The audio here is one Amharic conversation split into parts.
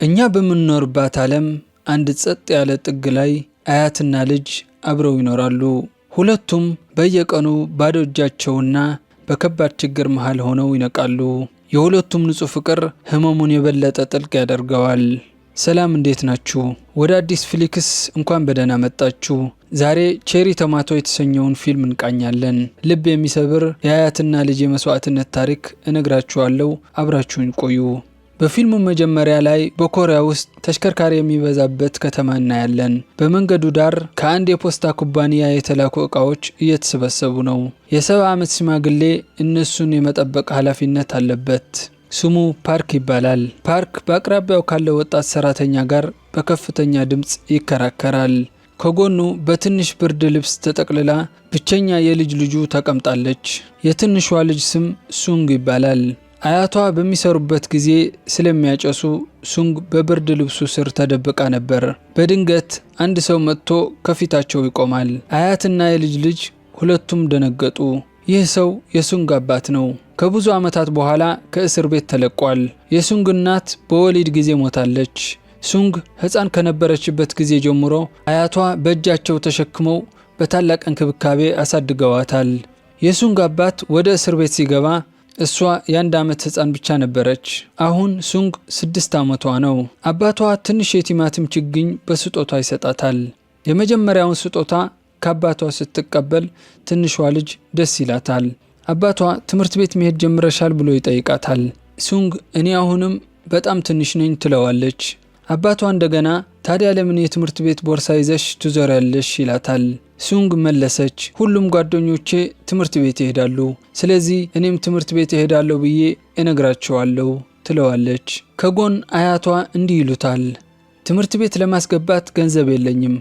እኛ በምንኖርባት ዓለም አንድ ጸጥ ያለ ጥግ ላይ አያትና ልጅ አብረው ይኖራሉ። ሁለቱም በየቀኑ ባዶ እጃቸውና በከባድ ችግር መሃል ሆነው ይነቃሉ። የሁለቱም ንጹህ ፍቅር ህመሙን የበለጠ ጥልቅ ያደርገዋል። ሰላም፣ እንዴት ናችሁ? ወደ አዲስ ፍሊክስ እንኳን በደህና መጣችሁ። ዛሬ ቼሪ ቶማቶ የተሰኘውን ፊልም እንቃኛለን። ልብ የሚሰብር የአያትና ልጅ የመስዋዕትነት ታሪክ እነግራችኋለሁ። አብራችሁን ቆዩ። በፊልሙ መጀመሪያ ላይ በኮሪያ ውስጥ ተሽከርካሪ የሚበዛበት ከተማ እናያለን። በመንገዱ ዳር ከአንድ የፖስታ ኩባንያ የተላኩ ዕቃዎች እየተሰበሰቡ ነው። የ70 ዓመት ሽማግሌ እነሱን የመጠበቅ ኃላፊነት አለበት። ስሙ ፓርክ ይባላል። ፓርክ በአቅራቢያው ካለ ወጣት ሰራተኛ ጋር በከፍተኛ ድምፅ ይከራከራል። ከጎኑ በትንሽ ብርድ ልብስ ተጠቅልላ ብቸኛ የልጅ ልጁ ተቀምጣለች። የትንሿ ልጅ ስም ሱንግ ይባላል። አያቷ በሚሰሩበት ጊዜ ስለሚያጨሱ ሱንግ በብርድ ልብሱ ስር ተደብቃ ነበር። በድንገት አንድ ሰው መጥቶ ከፊታቸው ይቆማል። አያትና የልጅ ልጅ ሁለቱም ደነገጡ። ይህ ሰው የሱንግ አባት ነው። ከብዙ ዓመታት በኋላ ከእስር ቤት ተለቋል። የሱንግ እናት በወሊድ ጊዜ ሞታለች። ሱንግ ሕፃን ከነበረችበት ጊዜ ጀምሮ አያቷ በእጃቸው ተሸክመው በታላቅ እንክብካቤ አሳድገዋታል። የሱንግ አባት ወደ እስር ቤት ሲገባ እሷ የ1 ዓመት ሕፃን ብቻ ነበረች። አሁን ሱንግ 6 ዓመቷ ነው። አባቷ ትንሽ የቲማቲም ችግኝ በስጦታ ይሰጣታል። የመጀመሪያውን ስጦታ ከአባቷ ስትቀበል ትንሿ ልጅ ደስ ይላታል። አባቷ ትምህርት ቤት መሄድ ጀምረሻል ብሎ ይጠይቃታል። ሱንግ እኔ አሁንም በጣም ትንሽ ነኝ ትለዋለች። አባቷ እንደገና ታዲያ ለምን የትምህርት ቤት ቦርሳ ይዘሽ ትዞሪያለሽ ይላታል። ሱንግ መለሰች፣ ሁሉም ጓደኞቼ ትምህርት ቤት ይሄዳሉ፣ ስለዚህ እኔም ትምህርት ቤት እሄዳለሁ ብዬ እነግራቸዋለሁ ትለዋለች። ከጎን አያቷ እንዲህ ይሉታል፣ ትምህርት ቤት ለማስገባት ገንዘብ የለኝም፣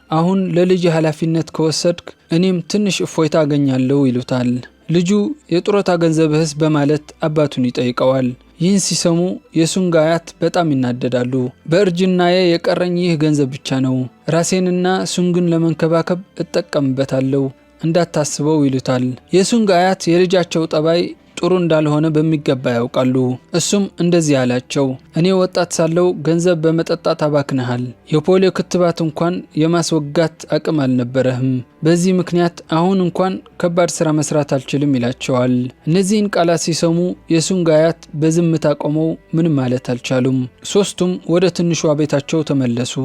አሁን ለልጅ ኃላፊነት ከወሰድክ እኔም ትንሽ እፎይታ አገኛለሁ ይሉታል። ልጁ የጡረታ ገንዘብህስ በማለት አባቱን ይጠይቀዋል። ይህን ሲሰሙ የሱንግ አያት በጣም ይናደዳሉ። በእርጅናዬ የቀረኝ ይህ ገንዘብ ብቻ ነው፣ ራሴንና ሱንግን ለመንከባከብ እጠቀምበታለሁ፣ እንዳታስበው ይሉታል። የሱንግ አያት የልጃቸው ጠባይ ጥሩ እንዳልሆነ በሚገባ ያውቃሉ። እሱም እንደዚህ አላቸው፣ እኔ ወጣት ሳለው ገንዘብ በመጠጣት አባክነሃል፣ የፖሊዮ ክትባት እንኳን የማስወጋት አቅም አልነበረህም፣ በዚህ ምክንያት አሁን እንኳን ከባድ ስራ መስራት አልችልም ይላቸዋል። እነዚህን ቃላት ሲሰሙ የሱንግ አያት በዝምታ ቆመው ምንም ማለት አልቻሉም። ሶስቱም ወደ ትንሿ ቤታቸው ተመለሱ።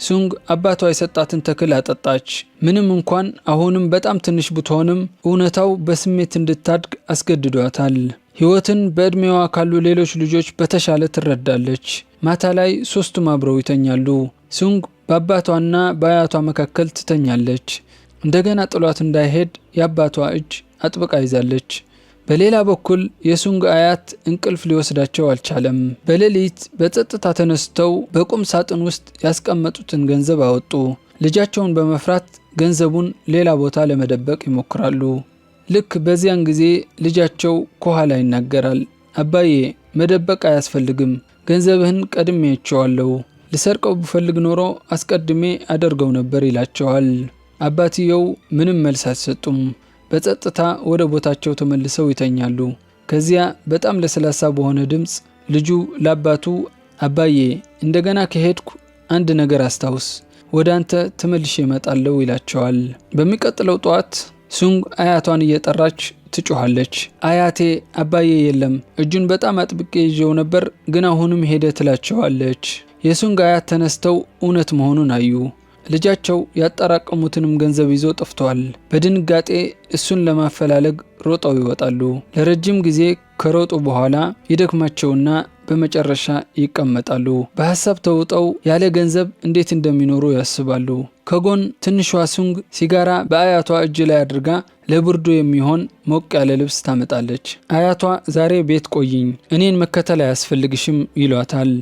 ሱንግ አባቷ የሰጣትን ተክል አጠጣች። ምንም እንኳን አሁንም በጣም ትንሽ ብትሆንም እውነታው በስሜት እንድታድግ አስገድዷታል። ሕይወትን በዕድሜዋ ካሉ ሌሎች ልጆች በተሻለ ትረዳለች። ማታ ላይ ሶስቱም አብረው ይተኛሉ። ሱንግ በአባቷና በአያቷ መካከል ትተኛለች። እንደገና ጥሏት እንዳይሄድ የአባቷ እጅ አጥብቃ ይዛለች። በሌላ በኩል የሱንግ አያት እንቅልፍ ሊወስዳቸው አልቻለም። በሌሊት በጸጥታ ተነስተው በቁም ሳጥን ውስጥ ያስቀመጡትን ገንዘብ አወጡ። ልጃቸውን በመፍራት ገንዘቡን ሌላ ቦታ ለመደበቅ ይሞክራሉ። ልክ በዚያን ጊዜ ልጃቸው ከኋላ ይናገራል። አባዬ፣ መደበቅ አያስፈልግም፣ ገንዘብህን ቀድሜ አይቼዋለሁ፣ ልሰርቀው ብፈልግ ኖሮ አስቀድሜ አደርገው ነበር ይላቸዋል። አባትየው ምንም መልስ አልሰጡም። በጸጥታ ወደ ቦታቸው ተመልሰው ይተኛሉ። ከዚያ በጣም ለስላሳ በሆነ ድምፅ ልጁ ለአባቱ አባዬ፣ እንደገና ከሄድኩ አንድ ነገር አስታውስ፣ ወደ አንተ ተመልሼ እመጣለሁ ይላቸዋል። በሚቀጥለው ጠዋት ሱንግ አያቷን እየጠራች ትጮኻለች። አያቴ፣ አባዬ የለም፣ እጁን በጣም አጥብቄ ይዤው ነበር፣ ግን አሁንም ሄደ ትላቸዋለች። የሱንግ አያት ተነስተው እውነት መሆኑን አዩ። ልጃቸው ያጠራቀሙትንም ገንዘብ ይዞ ጠፍቷል። በድንጋጤ እሱን ለማፈላለግ ሮጠው ይወጣሉ። ለረጅም ጊዜ ከሮጡ በኋላ ይደክማቸውና በመጨረሻ ይቀመጣሉ። በሐሳብ ተውጠው ያለ ገንዘብ እንዴት እንደሚኖሩ ያስባሉ። ከጎን ትንሿ ሱንግ ሲጋራ በአያቷ እጅ ላይ አድርጋ ለብርዱ የሚሆን ሞቅ ያለ ልብስ ታመጣለች። አያቷ ዛሬ ቤት ቆይኝ፣ እኔን መከተል አያስፈልግሽም ይሏታል።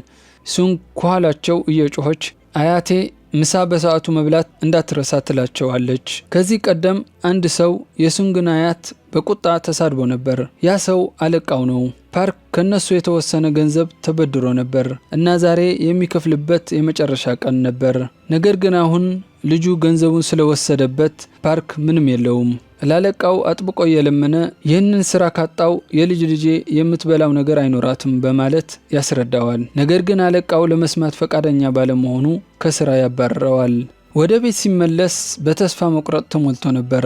ሱንግ ከኋላቸው እየጮኸች አያቴ ምሳ በሰዓቱ መብላት እንዳትረሳ ትላቸዋለች። ከዚህ ቀደም አንድ ሰው የሱንግን አያት በቁጣ ተሳድቦ ነበር። ያ ሰው አለቃው ነው። ፓርክ ከነሱ የተወሰነ ገንዘብ ተበድሮ ነበር እና ዛሬ የሚከፍልበት የመጨረሻ ቀን ነበር። ነገር ግን አሁን ልጁ ገንዘቡን ስለወሰደበት ፓርክ ምንም የለውም። ላለቃው አጥብቆ የለመነ ይህንን ስራ ካጣው የልጅ ልጄ የምትበላው ነገር አይኖራትም በማለት ያስረዳዋል። ነገር ግን አለቃው ለመስማት ፈቃደኛ ባለመሆኑ ከስራ ያባረረዋል። ወደ ቤት ሲመለስ በተስፋ መቁረጥ ተሞልቶ ነበር።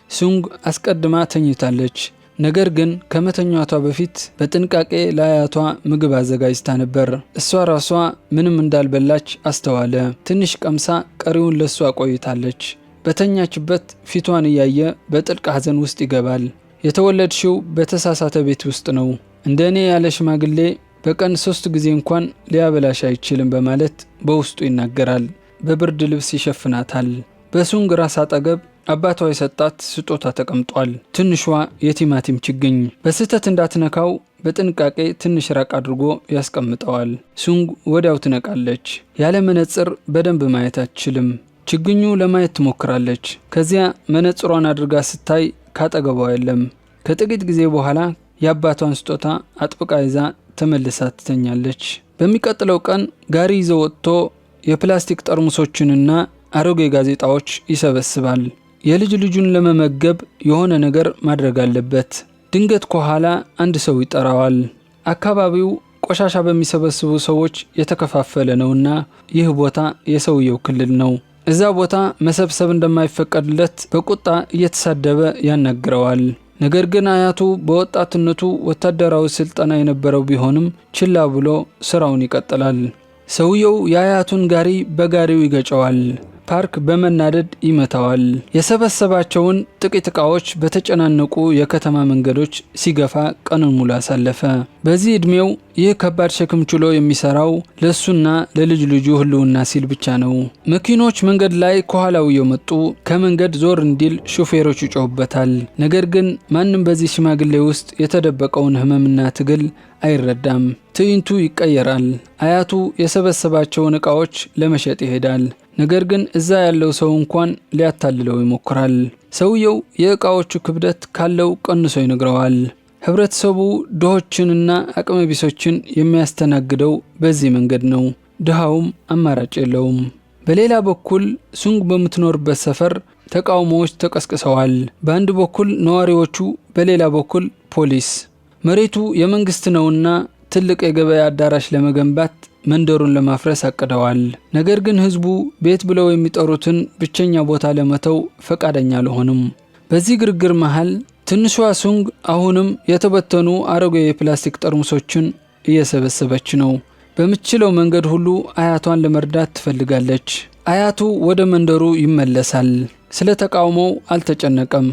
ሱንግ አስቀድማ ተኝታለች። ነገር ግን ከመተኛቷ በፊት በጥንቃቄ ለአያቷ ምግብ አዘጋጅታ ነበር። እሷ ራሷ ምንም እንዳልበላች አስተዋለ። ትንሽ ቀምሳ ቀሪውን ለሷ ቆይታለች። በተኛችበት ፊቷን እያየ በጥልቅ ሐዘን ውስጥ ይገባል። የተወለድሽው በተሳሳተ ቤት ውስጥ ነው። እንደኔ ያለ ሽማግሌ በቀን 3 ጊዜ እንኳን ሊያበላሽ አይችልም በማለት በውስጡ ይናገራል። በብርድ ልብስ ይሸፍናታል። በሱንግ ራስ አጠገብ አባቷ የሰጣት ስጦታ ተቀምጧል። ትንሿ የቲማቲም ችግኝ። በስህተት እንዳትነካው በጥንቃቄ ትንሽ ራቅ አድርጎ ያስቀምጠዋል። ሱንግ ወዲያው ትነቃለች። ያለ መነጽር በደንብ ማየት አትችልም። ችግኙ ለማየት ትሞክራለች። ከዚያ መነጽሯን አድርጋ ስታይ ካጠገቧ የለም። ከጥቂት ጊዜ በኋላ የአባቷን ስጦታ አጥብቃ ይዛ ተመልሳ ትተኛለች። በሚቀጥለው ቀን ጋሪ ይዞ ወጥቶ የፕላስቲክ ጠርሙሶችንና አሮጌ ጋዜጣዎች ይሰበስባል። የልጅ ልጁን ለመመገብ የሆነ ነገር ማድረግ አለበት። ድንገት ከኋላ አንድ ሰው ይጠራዋል። አካባቢው ቆሻሻ በሚሰበስቡ ሰዎች የተከፋፈለ ነውና ይህ ቦታ የሰውየው ክልል ነው። እዛ ቦታ መሰብሰብ እንደማይፈቀድለት በቁጣ እየተሳደበ ያናግረዋል። ነገር ግን አያቱ በወጣትነቱ ወታደራዊ ስልጠና የነበረው ቢሆንም ችላ ብሎ ስራውን ይቀጥላል። ሰውየው የአያቱን ጋሪ በጋሪው ይገጨዋል። ፓርክ በመናደድ ይመታዋል። የሰበሰባቸውን ጥቂት ዕቃዎች በተጨናነቁ የከተማ መንገዶች ሲገፋ ቀኑን ሙሉ አሳለፈ። በዚህ ዕድሜው ይህ ከባድ ሸክም ችሎ የሚሰራው ለሱና ለልጅ ልጁ ህልውና ሲል ብቻ ነው። መኪኖች መንገድ ላይ ከኋላው እየመጡ ከመንገድ ዞር እንዲል ሹፌሮች ይጮሁበታል። ነገር ግን ማንም በዚህ ሽማግሌ ውስጥ የተደበቀውን ህመምና ትግል አይረዳም። ትዕይንቱ ይቀየራል። አያቱ የሰበሰባቸውን ዕቃዎች ለመሸጥ ይሄዳል። ነገር ግን እዛ ያለው ሰው እንኳን ሊያታልለው ይሞክራል። ሰውየው የዕቃዎቹ ክብደት ካለው ቀንሶ ይነግረዋል። ህብረተሰቡ ድሆችንና አቅመቢሶችን የሚያስተናግደው በዚህ መንገድ ነው። ድሃውም አማራጭ የለውም። በሌላ በኩል ሱንግ በምትኖርበት ሰፈር ተቃውሞዎች ተቀስቅሰዋል። በአንድ በኩል ነዋሪዎቹ፣ በሌላ በኩል ፖሊስ። መሬቱ የመንግስት ነውና ትልቅ የገበያ አዳራሽ ለመገንባት መንደሩን ለማፍረስ አቅደዋል። ነገር ግን ህዝቡ ቤት ብለው የሚጠሩትን ብቸኛ ቦታ ለመተው ፈቃደኛ አልሆኑም። በዚህ ግርግር መሃል ትንሿ ሱንግ አሁንም የተበተኑ አሮጌ የፕላስቲክ ጠርሙሶችን እየሰበሰበች ነው። በምትችለው መንገድ ሁሉ አያቷን ለመርዳት ትፈልጋለች። አያቱ ወደ መንደሩ ይመለሳል። ስለ ተቃውሞው አልተጨነቀም።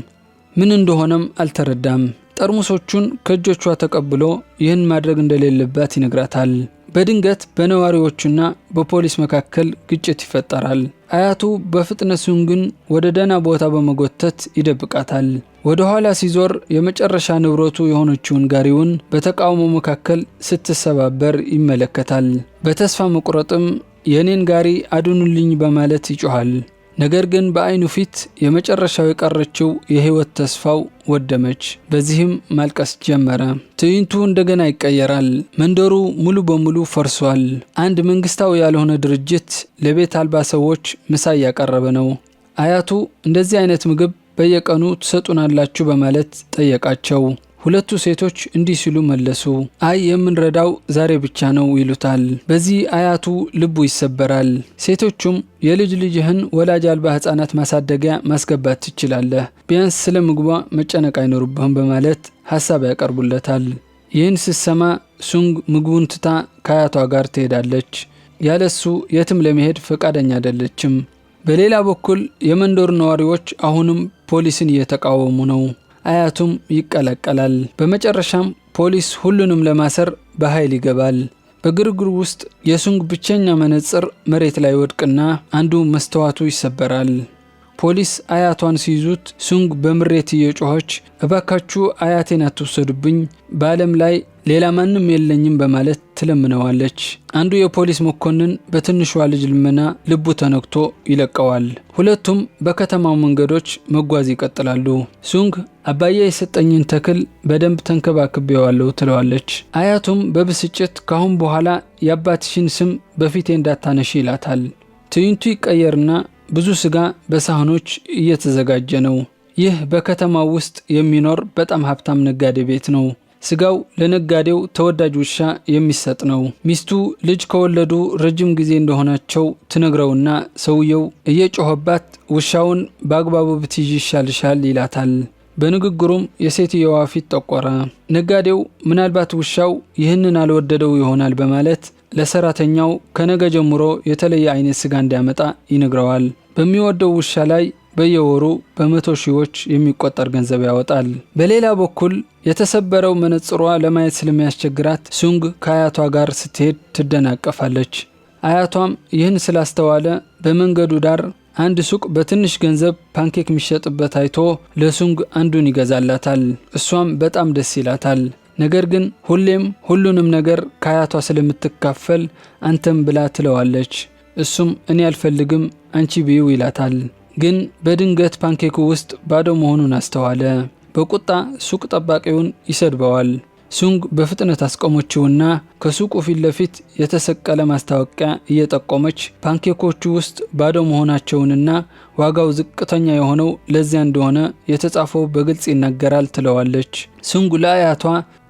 ምን እንደሆነም አልተረዳም። ጠርሙሶቹን ከእጆቿ ተቀብሎ ይህን ማድረግ እንደሌለባት ይነግራታል። በድንገት በነዋሪዎቹና በፖሊስ መካከል ግጭት ይፈጠራል። አያቱ በፍጥነት ሱንግን ወደ ደህና ቦታ በመጎተት ይደብቃታል። ወደ ኋላ ሲዞር የመጨረሻ ንብረቱ የሆነችውን ጋሪውን በተቃውሞ መካከል ስትሰባበር ይመለከታል። በተስፋ መቁረጥም የኔን ጋሪ አድኑልኝ በማለት ይጮሃል። ነገር ግን በአይኑ ፊት የመጨረሻው የቀረችው የህይወት ተስፋው ወደመች። በዚህም ማልቀስ ጀመረ። ትዕይንቱ እንደገና ይቀየራል። መንደሩ ሙሉ በሙሉ ፈርሷል። አንድ መንግስታዊ ያልሆነ ድርጅት ለቤት አልባ ሰዎች ምሳ እያቀረበ ነው። አያቱ እንደዚህ አይነት ምግብ በየቀኑ ትሰጡናላችሁ በማለት ጠየቃቸው። ሁለቱ ሴቶች እንዲህ ሲሉ መለሱ፣ አይ የምንረዳው ዛሬ ብቻ ነው ይሉታል። በዚህ አያቱ ልቡ ይሰበራል። ሴቶቹም የልጅ ልጅህን ወላጅ አልባ ህፃናት ማሳደጊያ ማስገባት ትችላለህ፣ ቢያንስ ስለ ምግቧ መጨነቅ አይኖርብህም በማለት ሀሳብ ያቀርቡለታል። ይህን ስትሰማ ሱንግ ምግቡን ትታ ከአያቷ ጋር ትሄዳለች። ያለሱ የትም ለመሄድ ፈቃደኛ አይደለችም። በሌላ በኩል የመንደሩ ነዋሪዎች አሁንም ፖሊስን እየተቃወሙ ነው። አያቱም ይቀላቀላል። በመጨረሻም ፖሊስ ሁሉንም ለማሰር በኃይል ይገባል። በግርግሩ ውስጥ የሱንግ ብቸኛ መነጽር መሬት ላይ ወድቅና አንዱ መስተዋቱ ይሰበራል። ፖሊስ አያቷን ሲይዙት ሱንግ በምሬት እየጮኸች እባካችሁ አያቴን አትወሰዱብኝ፣ በዓለም ላይ ሌላ ማንም የለኝም በማለት ትለምነዋለች። አንዱ የፖሊስ መኮንን በትንሿ ልጅ ልመና ልቡ ተነክቶ ይለቀዋል። ሁለቱም በከተማው መንገዶች መጓዝ ይቀጥላሉ። ሱንግ አባዬ የሰጠኝን ተክል በደንብ ተንከባክቤዋለሁ ትለዋለች። አያቱም በብስጭት ካሁን በኋላ የአባትሽን ስም በፊቴ እንዳታነሺ ይላታል። ትዕይንቱ ይቀየርና ብዙ ስጋ በሳህኖች እየተዘጋጀ ነው። ይህ በከተማው ውስጥ የሚኖር በጣም ሀብታም ነጋዴ ቤት ነው። ስጋው ለነጋዴው ተወዳጅ ውሻ የሚሰጥ ነው። ሚስቱ ልጅ ከወለዱ ረጅም ጊዜ እንደሆናቸው ትነግረውና ሰውየው እየጮኸባት ውሻውን በአግባቡ ብትይዥ ይሻልሻል ይላታል። በንግግሩም የሴትየዋ ፊት ጠቆረ። ነጋዴው ምናልባት ውሻው ይህንን አልወደደው ይሆናል በማለት ለሰራተኛው ከነገ ጀምሮ የተለየ አይነት ስጋ እንዲያመጣ ይነግረዋል። በሚወደው ውሻ ላይ በየወሩ በመቶ ሺዎች የሚቆጠር ገንዘብ ያወጣል። በሌላ በኩል የተሰበረው መነጽሯ ለማየት ስለሚያስቸግራት ሱንግ ከአያቷ ጋር ስትሄድ ትደናቀፋለች። አያቷም ይህን ስላስተዋለ በመንገዱ ዳር አንድ ሱቅ በትንሽ ገንዘብ ፓንኬክ የሚሸጥበት አይቶ ለሱንግ አንዱን ይገዛላታል። እሷም በጣም ደስ ይላታል። ነገር ግን ሁሌም ሁሉንም ነገር ከአያቷ ስለምትካፈል አንተም ብላ ትለዋለች። እሱም እኔ አልፈልግም አንቺ ብዩ ይላታል። ግን በድንገት ፓንኬኩ ውስጥ ባዶ መሆኑን አስተዋለ። በቁጣ ሱቅ ጠባቂውን ይሰድበዋል። ሱንግ በፍጥነት አስቆመችውና ከሱቁ ፊት ለፊት የተሰቀለ ማስታወቂያ እየጠቆመች ፓንኬኮቹ ውስጥ ባዶ መሆናቸውንና ዋጋው ዝቅተኛ የሆነው ለዚያ እንደሆነ የተጻፈው በግልጽ ይናገራል ትለዋለች። ሱንግ ለአያቷ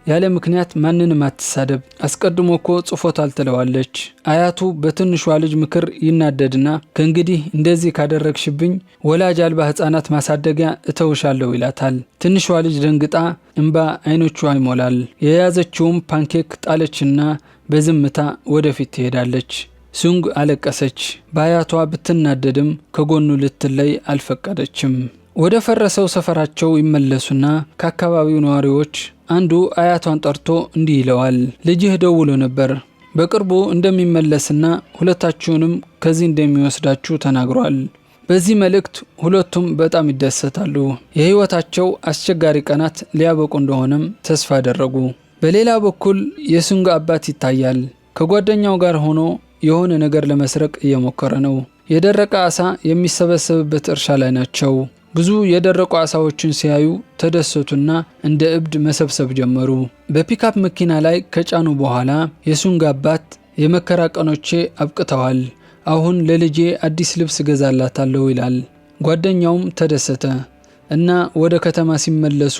ያለ ምክንያት ማንንም አትሳደብ፣ አስቀድሞ እኮ ጽፎታል ትለዋለች። አያቱ በትንሿ ልጅ ምክር ይናደድና ከእንግዲህ እንደዚህ ካደረግሽብኝ ወላጅ አልባ ሕፃናት ማሳደጊያ እተውሻለሁ ይላታል። ትንሿ ልጅ ደንግጣ እንባ አይኖቿ ይሞላል። የያዘችውም ፓንኬክ ጣለችና በዝምታ ወደፊት ትሄዳለች። ሱንግ አለቀሰች። በአያቷ ብትናደድም ከጎኑ ልትለይ አልፈቀደችም። ወደ ፈረሰው ሰፈራቸው ይመለሱና ከአካባቢው ነዋሪዎች አንዱ አያቷን ጠርቶ እንዲህ ይለዋል። ልጅህ ደውሎ ነበር፣ በቅርቡ እንደሚመለስና ሁለታችሁንም ከዚህ እንደሚወስዳችሁ ተናግሯል። በዚህ መልእክት ሁለቱም በጣም ይደሰታሉ። የህይወታቸው አስቸጋሪ ቀናት ሊያበቁ እንደሆነም ተስፋ አደረጉ። በሌላ በኩል የሱንግ አባት ይታያል። ከጓደኛው ጋር ሆኖ የሆነ ነገር ለመስረቅ እየሞከረ ነው። የደረቀ አሳ የሚሰበሰብበት እርሻ ላይ ናቸው። ብዙ የደረቁ አሳዎችን ሲያዩ ተደሰቱና እንደ እብድ መሰብሰብ ጀመሩ። በፒካፕ መኪና ላይ ከጫኑ በኋላ የሱንግ አባት የመከራ ቀኖቼ አብቅተዋል፣ አሁን ለልጄ አዲስ ልብስ ገዛላታለሁ ይላል። ጓደኛውም ተደሰተ እና ወደ ከተማ ሲመለሱ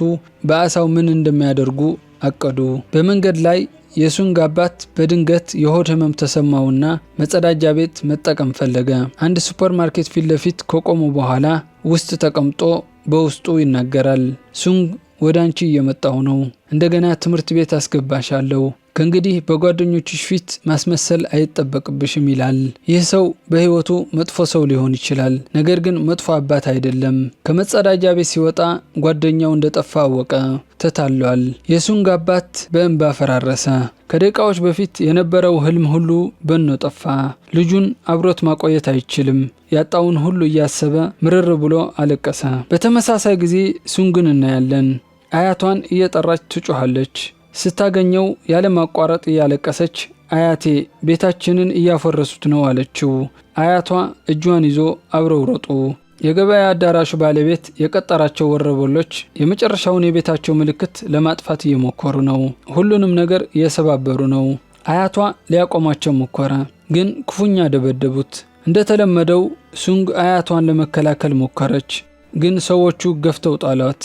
በአሳው ምን እንደሚያደርጉ አቀዱ። በመንገድ ላይ የሱንግ አባት በድንገት የሆድ ህመም ተሰማውና መጸዳጃ ቤት መጠቀም ፈለገ። አንድ ሱፐርማርኬት ፊት ለፊት ከቆሙ በኋላ ውስጥ ተቀምጦ በውስጡ ይናገራል። ሱንግ ወደ አንቺ እየመጣሁ ነው፣ እንደገና ትምህርት ቤት አስገባሻለሁ፣ ከእንግዲህ በጓደኞችሽ ፊት ማስመሰል አይጠበቅብሽም ይላል። ይህ ሰው በህይወቱ መጥፎ ሰው ሊሆን ይችላል፣ ነገር ግን መጥፎ አባት አይደለም። ከመጸዳጃ ቤት ሲወጣ ጓደኛው እንደጠፋ አወቀ። ተታሏል። የሱንግ አባት በእንባ ፈራረሰ። ከደቂቃዎች በፊት የነበረው ህልም ሁሉ በኖ ጠፋ። ልጁን አብሮት ማቆየት አይችልም። ያጣውን ሁሉ እያሰበ ምርር ብሎ አለቀሰ። በተመሳሳይ ጊዜ ሱንግን እናያለን። አያቷን እየጠራች ትጮኻለች። ስታገኘው ያለ ማቋረጥ እያለቀሰች አያቴ ቤታችንን እያፈረሱት ነው አለችው። አያቷ እጇን ይዞ አብረው ሮጡ። የገበያ አዳራሹ ባለቤት የቀጠራቸው ወረበሎች የመጨረሻውን የቤታቸው ምልክት ለማጥፋት እየሞከሩ ነው። ሁሉንም ነገር እየሰባበሩ ነው። አያቷ ሊያቆማቸው ሞከረ፣ ግን ክፉኛ ደበደቡት። እንደተለመደው ሱንግ አያቷን ለመከላከል ሞከረች፣ ግን ሰዎቹ ገፍተው ጣሏት።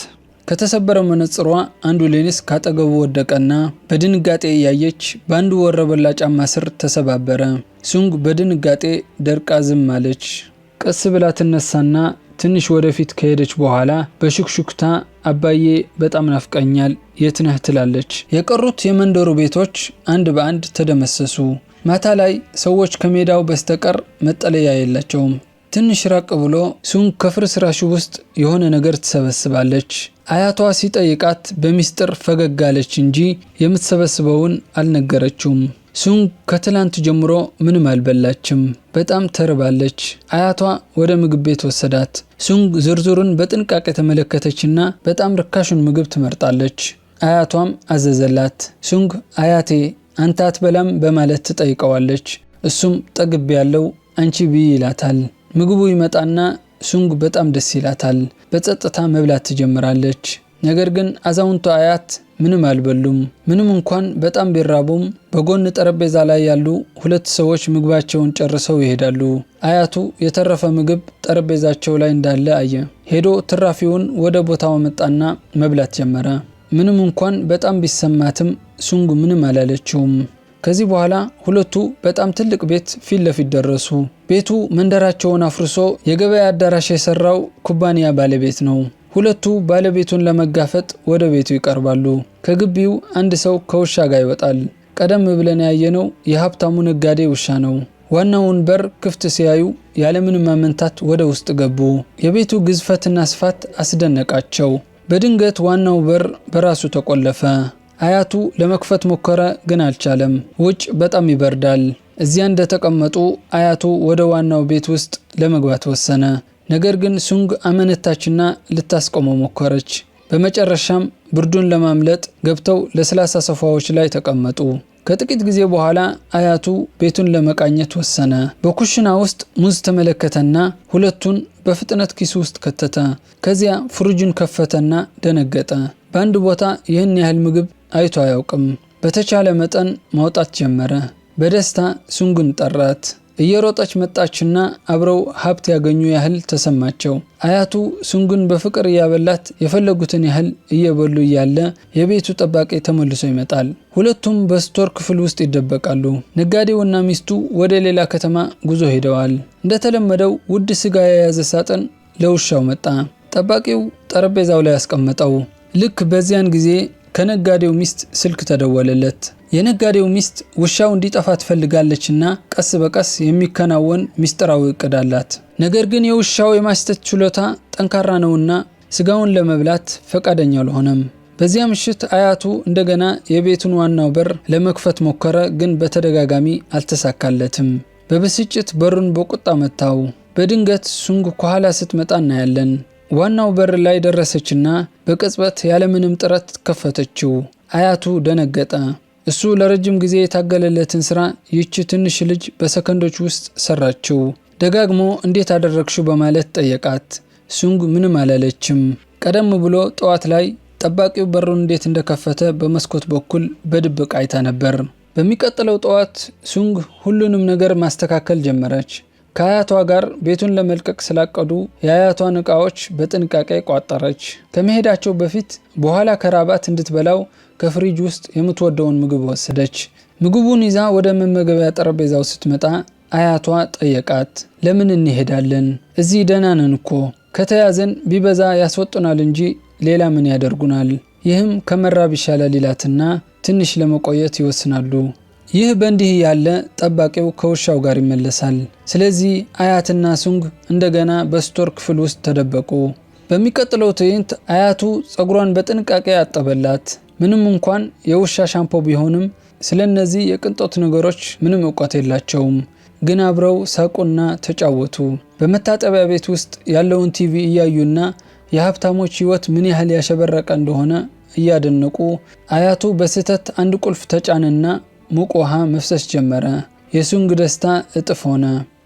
ከተሰበረው መነጽሯ አንዱ ሌንስ ካጠገቡ ወደቀና በድንጋጤ እያየች በአንዱ ወረበላ ጫማ ስር ተሰባበረ። ሱንግ በድንጋጤ ደርቃ ዝም አለች። ቀስ ብላ ትነሳና ትንሽ ወደፊት ከሄደች በኋላ በሹክሹክታ አባዬ በጣም ናፍቀኛል፣ የት ነህ ትላለች። የቀሩት የመንደሩ ቤቶች አንድ በአንድ ተደመሰሱ። ማታ ላይ ሰዎች ከሜዳው በስተቀር መጠለያ የላቸውም። ትንሽ ራቅ ብሎ ሱንግ ከፍርስራሹ ውስጥ የሆነ ነገር ትሰበስባለች። አያቷ ሲጠይቃት በሚስጥር ፈገግ አለች እንጂ የምትሰበስበውን አልነገረችውም። ሱንግ ከትላንት ጀምሮ ምንም አልበላችም። በጣም ተርባለች። አያቷ ወደ ምግብ ቤት ወሰዳት። ሱንግ ዝርዝሩን በጥንቃቄ ተመለከተችና በጣም ርካሹን ምግብ ትመርጣለች። አያቷም አዘዘላት። ሱንግ አያቴ አንተ አትበላም በማለት ትጠይቀዋለች። እሱም ጠግብ ያለው አንቺ ብይ ይላታል። ምግቡ ይመጣና ሱንግ በጣም ደስ ይላታል። በጸጥታ መብላት ትጀምራለች። ነገር ግን አዛውንቱ አያት ምንም አልበሉም። ምንም እንኳን በጣም ቢራቡም በጎን ጠረጴዛ ላይ ያሉ ሁለት ሰዎች ምግባቸውን ጨርሰው ይሄዳሉ። አያቱ የተረፈ ምግብ ጠረጴዛቸው ላይ እንዳለ አየ። ሄዶ ትራፊውን ወደ ቦታው መጣና መብላት ጀመረ። ምንም እንኳን በጣም ቢሰማትም ሱንግ ምንም አላለችውም። ከዚህ በኋላ ሁለቱ በጣም ትልቅ ቤት ፊት ለፊት ደረሱ። ቤቱ መንደራቸውን አፍርሶ የገበያ አዳራሽ የሰራው ኩባንያ ባለቤት ነው። ሁለቱ ባለቤቱን ለመጋፈጥ ወደ ቤቱ ይቀርባሉ። ከግቢው አንድ ሰው ከውሻ ጋር ይወጣል። ቀደም ብለን ያየነው የሀብታሙ ነጋዴ ውሻ ነው። ዋናውን በር ክፍት ሲያዩ ያለምንም ማመንታት ወደ ውስጥ ገቡ። የቤቱ ግዝፈትና ስፋት አስደነቃቸው። በድንገት ዋናው በር በራሱ ተቆለፈ። አያቱ ለመክፈት ሞከረ፣ ግን አልቻለም። ውጭ በጣም ይበርዳል። እዚያ እንደተቀመጡ አያቱ ወደ ዋናው ቤት ውስጥ ለመግባት ወሰነ። ነገር ግን ሱንግ አመነታችና ልታስቆመው ሞከረች። በመጨረሻም ብርዱን ለማምለጥ ገብተው ለስላሳ ሶፋዎች ላይ ተቀመጡ። ከጥቂት ጊዜ በኋላ አያቱ ቤቱን ለመቃኘት ወሰነ። በኩሽና ውስጥ ሙዝ ተመለከተና ሁለቱን በፍጥነት ኪሱ ውስጥ ከተተ። ከዚያ ፍሪጁን ከፈተና ደነገጠ። በአንድ ቦታ ይህን ያህል ምግብ አይቶ አያውቅም። በተቻለ መጠን ማውጣት ጀመረ። በደስታ ሱንግን ጠራት። እየሮጠች መጣችና አብረው ሀብት ያገኙ ያህል ተሰማቸው። አያቱ ሱንግን በፍቅር እያበላት የፈለጉትን ያህል እየበሉ እያለ የቤቱ ጠባቂ ተመልሶ ይመጣል። ሁለቱም በስቶር ክፍል ውስጥ ይደበቃሉ። ነጋዴውና ሚስቱ ወደ ሌላ ከተማ ጉዞ ሄደዋል። እንደተለመደው ውድ ስጋ የያዘ ሳጥን ለውሻው መጣ። ጠባቂው ጠረጴዛው ላይ ያስቀመጠው። ልክ በዚያን ጊዜ ከነጋዴው ሚስት ስልክ ተደወለለት። የነጋዴው ሚስት ውሻው እንዲጠፋ ትፈልጋለችና ቀስ በቀስ የሚከናወን ሚስጥራዊ እቅድ አላት። ነገር ግን የውሻው የማስተት ችሎታ ጠንካራ ነውና ስጋውን ለመብላት ፈቃደኛ አልሆነም። በዚያ ምሽት አያቱ እንደገና የቤቱን ዋናው በር ለመክፈት ሞከረ፣ ግን በተደጋጋሚ አልተሳካለትም። በብስጭት በሩን በቁጣ መታው። በድንገት ሱንግ ከኋላ ስትመጣ እናያለን። ዋናው በር ላይ ደረሰችና በቅጽበት ያለምንም ጥረት ከፈተችው። አያቱ ደነገጠ። እሱ ለረጅም ጊዜ የታገለለትን ስራ ይህች ትንሽ ልጅ በሰከንዶች ውስጥ ሰራችው። ደጋግሞ እንዴት አደረግሽው በማለት ጠየቃት። ሱንግ ምንም አላለችም። ቀደም ብሎ ጠዋት ላይ ጠባቂው በሩን እንዴት እንደከፈተ በመስኮት በኩል በድብቅ አይታ ነበር። በሚቀጥለው ጠዋት ሱንግ ሁሉንም ነገር ማስተካከል ጀመረች። ከአያቷ ጋር ቤቱን ለመልቀቅ ስላቀዱ የአያቷን ዕቃዎች በጥንቃቄ ቋጠረች። ከመሄዳቸው በፊት በኋላ ከራባት እንድትበላው ከፍሪጅ ውስጥ የምትወደውን ምግብ ወሰደች። ምግቡን ይዛ ወደ መመገቢያ ጠረጴዛው ስትመጣ አያቷ ጠየቃት። ለምን እንሄዳለን? እዚህ ደህና ነን እኮ። ከተያዘን ቢበዛ ያስወጡናል እንጂ ሌላ ምን ያደርጉናል? ይህም ከመራብ ይሻላል ይላትና ትንሽ ለመቆየት ይወስናሉ። ይህ በእንዲህ ያለ ጠባቂው ከውሻው ጋር ይመለሳል። ስለዚህ አያትና ሱንግ እንደገና በስቶር ክፍል ውስጥ ተደበቁ። በሚቀጥለው ትዕይንት አያቱ ጸጉሯን በጥንቃቄ አጠበላት። ምንም እንኳን የውሻ ሻምፖ ቢሆንም ስለነዚህ የቅንጦት ነገሮች ምንም እውቀት የላቸውም። ግን አብረው ሳቁና ተጫወቱ። በመታጠቢያ ቤት ውስጥ ያለውን ቲቪ እያዩና የሀብታሞች ህይወት ምን ያህል ያሸበረቀ እንደሆነ እያደነቁ አያቱ በስህተት አንድ ቁልፍ ተጫነና ሙቅ ውሃ መፍሰስ ጀመረ። የሱንግ ደስታ እጥፍ ሆነ።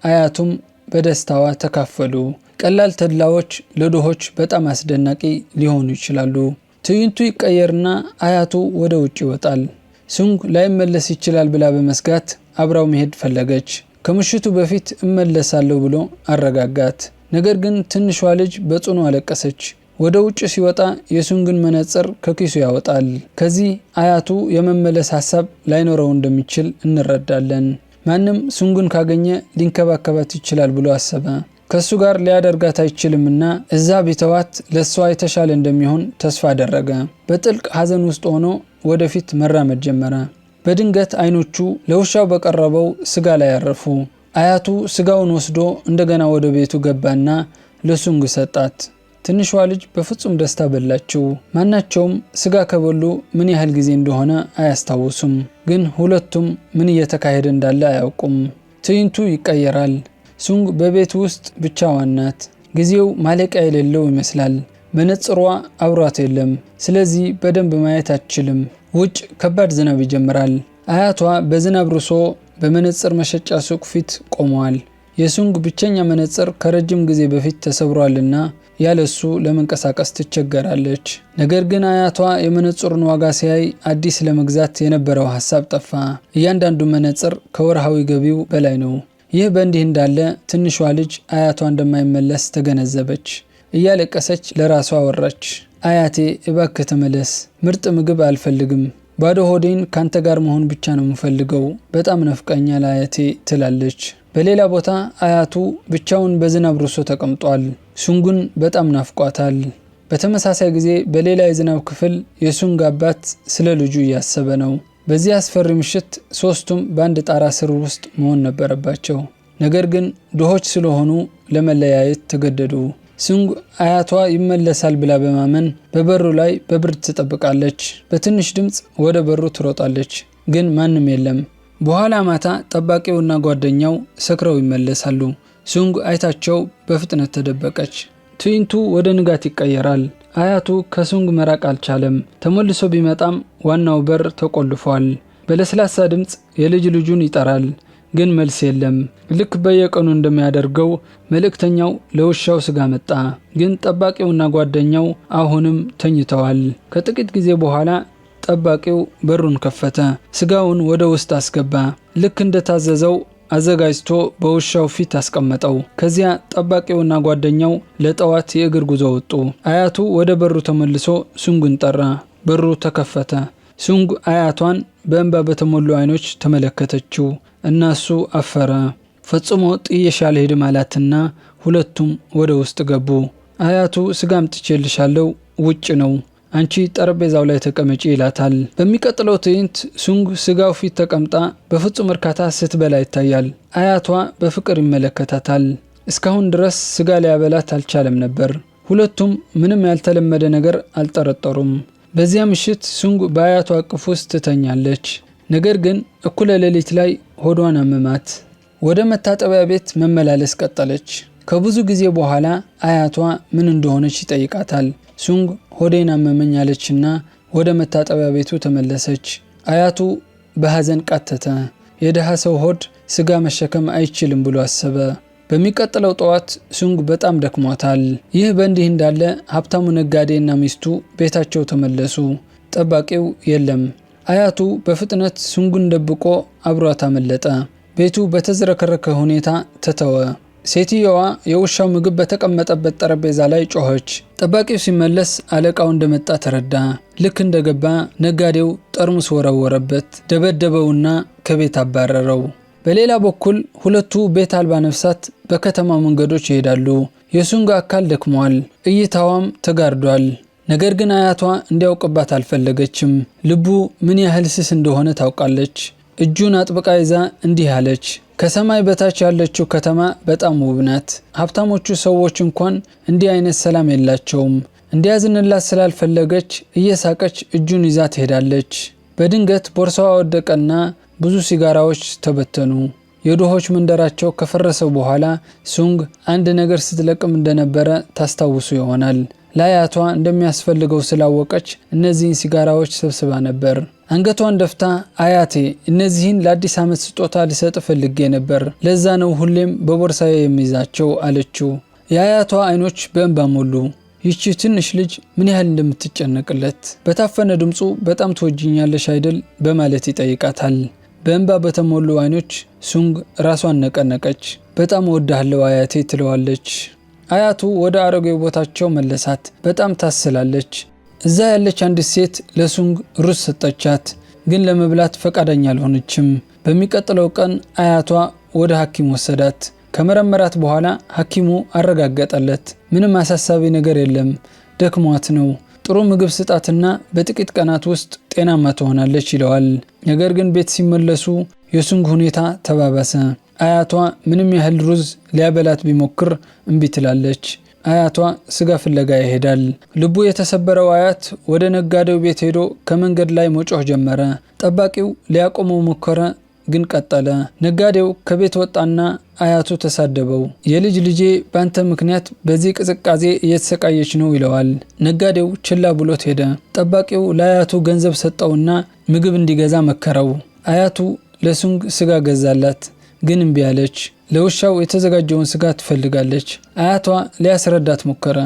አያቱም በደስታዋ ተካፈሉ። ቀላል ተድላዎች ለድሆች በጣም አስደናቂ ሊሆኑ ይችላሉ። ትዕይንቱ ይቀየርና አያቱ ወደ ውጭ ይወጣል። ሱንግ ላይመለስ ይችላል ብላ በመስጋት አብራው መሄድ ፈለገች። ከምሽቱ በፊት እመለሳለሁ ብሎ አረጋጋት። ነገር ግን ትንሿ ልጅ በጽኑ አለቀሰች። ወደ ውጭ ሲወጣ የሱንግን መነጽር ከኪሱ ያወጣል። ከዚህ አያቱ የመመለስ ሐሳብ ላይኖረው እንደሚችል እንረዳለን። ማንም ሱንግን ካገኘ ሊንከባከባት ይችላል ብሎ አሰበ። ከሱ ጋር ሊያደርጋት አይችልምና እዛ ቢተዋት ለሷ የተሻለ እንደሚሆን ተስፋ አደረገ። በጥልቅ ሐዘን ውስጥ ሆኖ ወደፊት መራመድ ጀመረ። በድንገት አይኖቹ ለውሻው በቀረበው ስጋ ላይ ያረፉ። አያቱ ስጋውን ወስዶ እንደገና ወደ ቤቱ ገባና ለሱንግ ሰጣት። ትንሿ ልጅ በፍጹም ደስታ በላችው። ማናቸውም ስጋ ከበሉ ምን ያህል ጊዜ እንደሆነ አያስታውሱም፣ ግን ሁለቱም ምን እየተካሄደ እንዳለ አያውቁም። ትዕይንቱ ይቀየራል። ሱንግ በቤት ውስጥ ብቻዋን ናት። ጊዜው ማለቂያ የሌለው ይመስላል። መነጽሯ አብሯት የለም፣ ስለዚህ በደንብ ማየት አትችልም። ውጭ ከባድ ዝናብ ይጀምራል። አያቷ በዝናብ ርሶ በመነጽር መሸጫ ሱቅ ፊት ቆመዋል። የሱንግ ብቸኛ መነጽር ከረጅም ጊዜ በፊት ተሰብሯልና ያለሱ ለመንቀሳቀስ ትቸገራለች። ነገር ግን አያቷ የመነጽሩን ዋጋ ሲያይ አዲስ ለመግዛት የነበረው ሐሳብ ጠፋ። እያንዳንዱ መነጽር ከወርሃዊ ገቢው በላይ ነው። ይህ በእንዲህ እንዳለ ትንሿ ልጅ አያቷ እንደማይመለስ ተገነዘበች። እያለቀሰች ለራሷ አወራች። አያቴ እባክህ ተመለስ፣ ምርጥ ምግብ አልፈልግም፣ ባዶ ሆዴን ካንተ ጋር መሆን ብቻ ነው የምፈልገው፣ በጣም ነፍቀኛል አያቴ ትላለች። በሌላ ቦታ አያቱ ብቻውን በዝናብ ርሶ ተቀምጧል። ሱንጉን በጣም ናፍቋታል። በተመሳሳይ ጊዜ በሌላ የዝናብ ክፍል የሱንግ አባት ስለ ልጁ እያሰበ ነው። በዚህ አስፈሪ ምሽት ሶስቱም በአንድ ጣራ ስር ውስጥ መሆን ነበረባቸው። ነገር ግን ድሆች ስለሆኑ ለመለያየት ተገደዱ። ሱንግ አያቷ ይመለሳል ብላ በማመን በበሩ ላይ በብርድ ትጠብቃለች። በትንሽ ድምፅ ወደ በሩ ትሮጣለች፣ ግን ማንም የለም። በኋላ ማታ ጠባቂውና ጓደኛው ሰክረው ይመለሳሉ። ሱንግ አይታቸው በፍጥነት ተደበቀች። ትዕይንቱ ወደ ንጋት ይቀየራል። አያቱ ከሱንግ መራቅ አልቻለም። ተመልሶ ቢመጣም ዋናው በር ተቆልፏል። በለስላሳ ድምፅ የልጅ ልጁን ይጠራል፣ ግን መልስ የለም። ልክ በየቀኑ እንደሚያደርገው መልእክተኛው ለውሻው ስጋ መጣ፣ ግን ጠባቂውና ጓደኛው አሁንም ተኝተዋል። ከጥቂት ጊዜ በኋላ ጠባቂው በሩን ከፈተ፣ ስጋውን ወደ ውስጥ አስገባ። ልክ እንደታዘዘው አዘጋጅቶ በውሻው ፊት አስቀመጠው። ከዚያ ጠባቂውና ጓደኛው ለጠዋት የእግር ጉዞ ወጡ። አያቱ ወደ በሩ ተመልሶ ሱንግን ጠራ። በሩ ተከፈተ። ሱንግ አያቷን በእንባ በተሞሉ አይኖች ተመለከተችው እና እሱ አፈረ። ፈጽሞ ጥየሽ አልሄድም አላትና ሁለቱም ወደ ውስጥ ገቡ። አያቱ ስጋ አምጥቼልሻለሁ፣ ውጭ ነው፣ አንቺ ጠረጴዛው ላይ ተቀመጪ ይላታል። በሚቀጥለው ትዕይንት ሱንግ ስጋው ፊት ተቀምጣ በፍጹም እርካታ ስትበላ ይታያል። አያቷ በፍቅር ይመለከታታል። እስካሁን ድረስ ስጋ ሊያበላት አልቻለም ነበር። ሁለቱም ምንም ያልተለመደ ነገር አልጠረጠሩም። በዚያ ምሽት ሱንግ በአያቷ እቅፍ ውስጥ ትተኛለች። ነገር ግን እኩለ ሌሊት ላይ ሆዷን አመማት። ወደ መታጠቢያ ቤት መመላለስ ቀጠለች። ከብዙ ጊዜ በኋላ አያቷ ምን እንደሆነች ይጠይቃታል። ሱንግ ሆዴን አመመኝ አለችና ወደ መታጠቢያ ቤቱ ተመለሰች። አያቱ በሐዘን ቃተተ። የደሃ ሰው ሆድ ስጋ መሸከም አይችልም ብሎ አሰበ። በሚቀጥለው ጠዋት ሱንግ በጣም ደክሟታል። ይህ በእንዲህ እንዳለ ሀብታሙ ነጋዴና ሚስቱ ቤታቸው ተመለሱ። ጠባቂው የለም። አያቱ በፍጥነት ሱንጉን ደብቆ አብሯት አመለጠ። ቤቱ በተዝረከረከ ሁኔታ ተተወ። ሴትየዋ የውሻው ምግብ በተቀመጠበት ጠረጴዛ ላይ ጮኸች። ጠባቂው ሲመለስ አለቃው እንደመጣ ተረዳ። ልክ እንደገባ ነጋዴው ጠርሙስ ወረወረበት፣ ደበደበውና ከቤት አባረረው። በሌላ በኩል ሁለቱ ቤት አልባ ነፍሳት በከተማው መንገዶች ይሄዳሉ። የሱንግ አካል ደክሟል፣ እይታዋም ተጋርዷል። ነገር ግን አያቷ እንዲያውቅባት አልፈለገችም። ልቡ ምን ያህል ስስ እንደሆነ ታውቃለች። እጁን አጥብቃ ይዛ እንዲህ አለች፣ ከሰማይ በታች ያለችው ከተማ በጣም ውብ ናት። ሀብታሞቹ ሰዎች እንኳን እንዲህ አይነት ሰላም የላቸውም። እንዲያዝንላት ስላልፈለገች እየሳቀች እጁን ይዛ ትሄዳለች። በድንገት ቦርሳዋ ወደቀና ብዙ ሲጋራዎች ተበተኑ። የድሆች መንደራቸው ከፈረሰው በኋላ ሱንግ አንድ ነገር ስትለቅም እንደነበረ ታስታውሱ ይሆናል። ለአያቷ እንደሚያስፈልገው ስላወቀች እነዚህን ሲጋራዎች ሰብስባ ነበር። አንገቷን ደፍታ አያቴ እነዚህን ለአዲስ ዓመት ስጦታ ልሰጥ ፈልጌ ነበር፣ ለዛ ነው ሁሌም በቦርሳዬ የሚይዛቸው አለችው። የአያቷ አይኖች በእንባ ሞሉ። ይቺ ትንሽ ልጅ ምን ያህል እንደምትጨነቅለት። በታፈነ ድምፁ በጣም ትወጂኛለሽ አይደል በማለት ይጠይቃታል። በእንባ በተሞሉ አይኖች ሱንግ ራሷን ነቀነቀች። በጣም እወድሃለሁ አያቴ ትለዋለች። አያቱ ወደ አሮጌው ቦታቸው መለሳት። በጣም ታስላለች። እዛ ያለች አንዲት ሴት ለሱንግ ሩዝ ሰጠቻት፣ ግን ለመብላት ፈቃደኛ አልሆነችም። በሚቀጥለው ቀን አያቷ ወደ ሐኪም ወሰዳት። ከመረመራት በኋላ ሐኪሙ አረጋገጠለት። ምንም አሳሳቢ ነገር የለም፣ ደክሟት ነው። ጥሩ ምግብ ስጣትና በጥቂት ቀናት ውስጥ ጤናማ ትሆናለች ይለዋል። ነገር ግን ቤት ሲመለሱ የሱንግ ሁኔታ ተባባሰ። አያቷ ምንም ያህል ሩዝ ሊያበላት ቢሞክር እምቢ ትላለች። አያቷ ስጋ ፍለጋ ይሄዳል። ልቡ የተሰበረው አያት ወደ ነጋዴው ቤት ሄዶ ከመንገድ ላይ መጮህ ጀመረ። ጠባቂው ሊያቆመው ሞከረ፣ ግን ቀጠለ። ነጋዴው ከቤት ወጣና አያቱ ተሳደበው። የልጅ ልጄ ባንተ ምክንያት በዚህ ቅዝቃዜ እየተሰቃየች ነው ይለዋል። ነጋዴው ችላ ብሎት ሄደ። ጠባቂው ለአያቱ ገንዘብ ሰጠውና ምግብ እንዲገዛ መከረው። አያቱ ለሱንግ ስጋ ገዛላት፣ ግን እምቢ አለች። ለውሻው የተዘጋጀውን ስጋ ትፈልጋለች። አያቷ ሊያስረዳት ሞከረ፣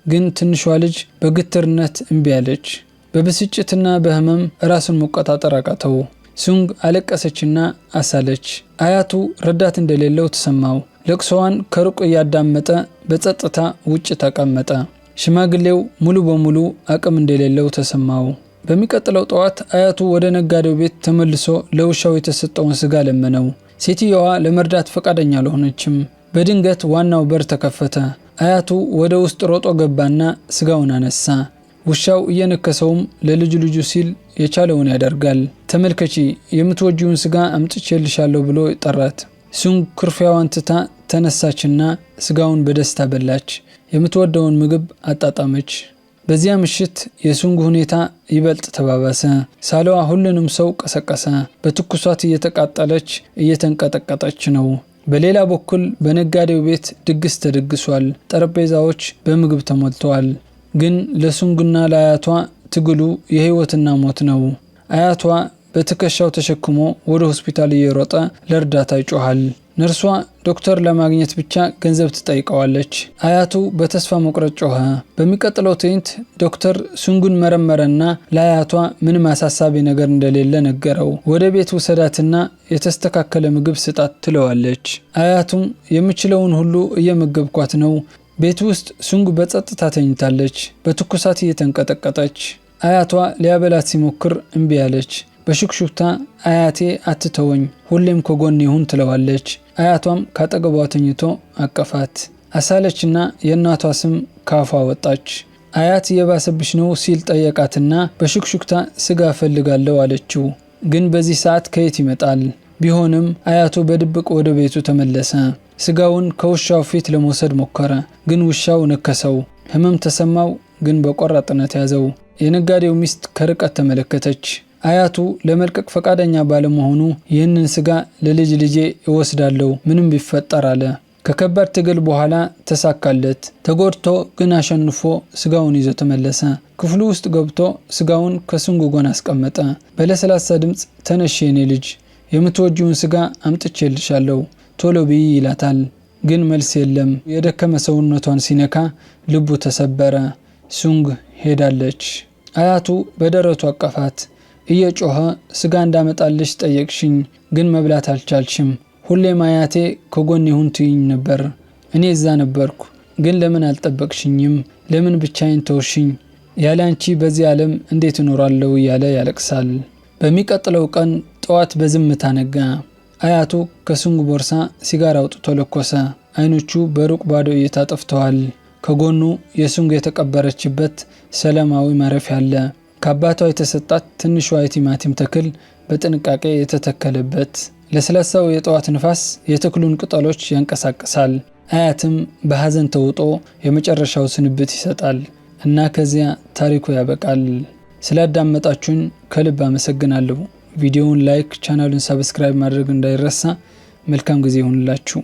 ግን ትንሿ ልጅ በግትርነት እምቢ አለች። በብስጭትና በህመም ራሱን መቆጣጠር አቃተው። ሱንግ አለቀሰችና አሳለች። አያቱ ረዳት እንደሌለው ተሰማው። ለቅሶዋን ከሩቅ እያዳመጠ በጸጥታ ውጭ ተቀመጠ። ሽማግሌው ሙሉ በሙሉ አቅም እንደሌለው ተሰማው። በሚቀጥለው ጠዋት አያቱ ወደ ነጋዴው ቤት ተመልሶ ለውሻው የተሰጠውን ስጋ ለመነው። ሴትየዋ ለመርዳት ፈቃደኛ አልሆነችም። በድንገት ዋናው በር ተከፈተ። አያቱ ወደ ውስጥ ሮጦ ገባና ስጋውን አነሳ። ውሻው እየነከሰውም ለልጁ ሲል የቻለውን ያደርጋል። ተመልከቺ፣ የምትወጂውን ስጋ አምጥቼልሻለሁ ብሎ ጠራት። ሱንግ ኩርፊያዋን ትታ ተነሳችና ስጋውን በደስታ በላች። የምትወደውን ምግብ አጣጣመች። በዚያ ምሽት የሱንግ ሁኔታ ይበልጥ ተባባሰ። ሳለዋ ሁሉንም ሰው ቀሰቀሰ። በትኩሳት እየተቃጠለች እየተንቀጠቀጠች ነው። በሌላ በኩል በነጋዴው ቤት ድግስ ተደግሷል። ጠረጴዛዎች በምግብ ተሞልተዋል። ግን ለሱንግና ለአያቷ ትግሉ የህይወትና ሞት ነው። አያቷ በትከሻው ተሸክሞ ወደ ሆስፒታል እየሮጠ ለእርዳታ ይጮሃል። ነርሷ ዶክተር ለማግኘት ብቻ ገንዘብ ትጠይቀዋለች። አያቱ በተስፋ መቁረጥ ጮኸ። በሚቀጥለው ትዕይንት ዶክተር ሱንጉን መረመረና ለአያቷ ምንም አሳሳቢ ነገር እንደሌለ ነገረው። ወደ ቤት ውሰዳትና የተስተካከለ ምግብ ስጣት ትለዋለች። አያቱም የምችለውን ሁሉ እየመገብኳት ነው። ቤት ውስጥ ሱንግ በጸጥታ ተኝታለች፣ በትኩሳት እየተንቀጠቀጠች። አያቷ ሊያበላት ሲሞክር እምቢ አለች። በሹክሹክታ አያቴ አትተወኝ፣ ሁሌም ከጎን ይሁን ትለዋለች። አያቷም ካጠገቧ ተኝቶ አቀፋት። አሳለችና የእናቷ ስም ካፏ ወጣች። አያት የባሰብሽ ነው ሲል ጠየቃትና በሹክሹክታ ስጋ ፈልጋለሁ አለችው። ግን በዚህ ሰዓት ከየት ይመጣል? ቢሆንም አያቱ በድብቅ ወደ ቤቱ ተመለሰ። ስጋውን ከውሻው ፊት ለመውሰድ ሞከረ፣ ግን ውሻው ነከሰው። ህመም ተሰማው፣ ግን በቆራጥነት ያዘው። የነጋዴው ሚስት ከርቀት ተመለከተች። አያቱ ለመልቀቅ ፈቃደኛ ባለመሆኑ ይህንን ስጋ ለልጅ ልጄ እወስዳለሁ ምንም ቢፈጠር አለ። ከከባድ ትግል በኋላ ተሳካለት። ተጎድቶ ግን አሸንፎ ስጋውን ይዞ ተመለሰ። ክፍሉ ውስጥ ገብቶ ስጋውን ከሱንግ ጎን አስቀመጠ። በለስላሳ ድምፅ ተነሽ የኔ ልጅ፣ የምትወጂውን ስጋ አምጥቼልሻለሁ ቶሎ ብይ ይላታል። ግን መልስ የለም። የደከመ ሰውነቷን ሲነካ ልቡ ተሰበረ። ሱንግ ሄዳለች። አያቱ በደረቱ አቀፋት። እየጮኸ ስጋ እንዳመጣልሽ ጠየቅሽኝ፣ ግን መብላት አልቻልሽም። ሁሌም አያቴ ከጎን ይሁን ትይኝ ነበር። እኔ እዛ ነበርኩ፣ ግን ለምን አልጠበቅሽኝም? ለምን ብቻዬን ተውሽኝ? ያለ አንቺ በዚህ ዓለም እንዴት እኖራለሁ እያለ ያለቅሳል። በሚቀጥለው ቀን ጠዋት በዝምታ ነጋ። አያቱ ከሱንግ ቦርሳ ሲጋራ አውጥቶ ለኮሰ። አይኖቹ በሩቅ ባዶ እይታ ጠፍተዋል። ከጎኑ የሱንግ የተቀበረችበት ሰላማዊ ማረፊያ አለ። ከአባቷ የተሰጣት ትንሿ የቲማቲም ተክል በጥንቃቄ የተተከለበት። ለስላሳው የጠዋት ንፋስ የተክሉን ቅጠሎች ያንቀሳቅሳል። አያትም በሐዘን ተውጦ የመጨረሻው ስንብት ይሰጣል እና ከዚያ ታሪኩ ያበቃል። ስላዳመጣችሁን ከልብ አመሰግናለሁ። ቪዲዮውን ላይክ፣ ቻናሉን ሰብስክራይብ ማድረግ እንዳይረሳ። መልካም ጊዜ ይሁንላችሁ።